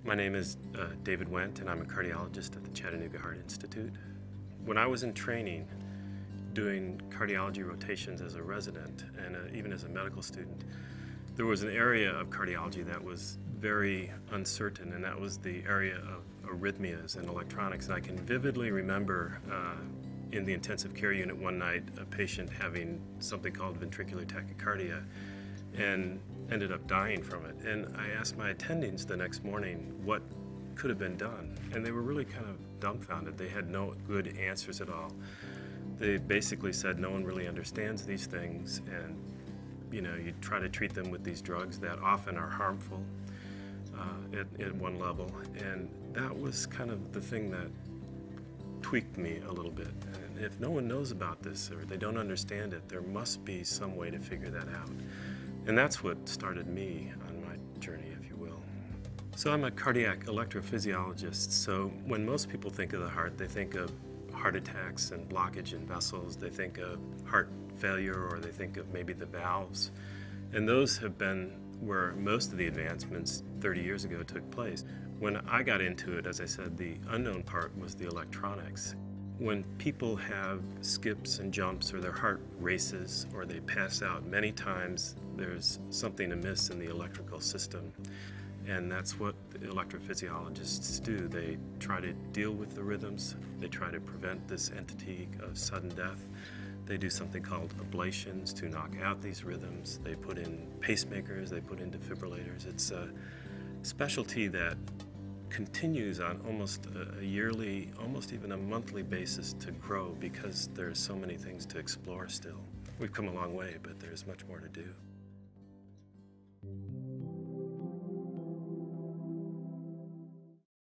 My name is David Wendt, and I'm a cardiologist at the Chattanooga Heart Institute. When I was in training, doing cardiology rotations as a resident and even as a medical student, there was an area of cardiology that was very uncertain, and that was the area of arrhythmias and electronics. And I can vividly remember in the intensive care unit one night, a patient having something called ventricular tachycardia and ended up dying from it. And I asked my attendings the next morning what could have been done, and they were really kind of dumbfounded. They had no good answers at all. They basically said no one really understands these things, and you try to treat them with these drugs that often are harmful at one level, and that was kind of the thing that tweaked me a little bit. And if no one knows about this or they don't understand it, there must be some way to figure that out. And that's what started me on my journey, if you will. So I'm a cardiac electrophysiologist, so when most people think of the heart, they think of heart attacks and blockage in vessels, they think of heart failure, or they think of maybe the valves. And those have been where most of the advancements 30 years ago took place. When I got into it, as I said, the unknown part was the electronics. When people have skips and jumps, or their heart races, or they pass out many times, there's something amiss in the electrical system. And that's what the electrophysiologists do. They try to deal with the rhythms. They try to prevent this entity of sudden death. They do something called ablations to knock out these rhythms. They put in pacemakers, they put in defibrillators. It's a specialty that continues on almost a yearly, almost even a monthly basis to grow, because there's so many things to explore still. We've come a long way, but there's much more to do.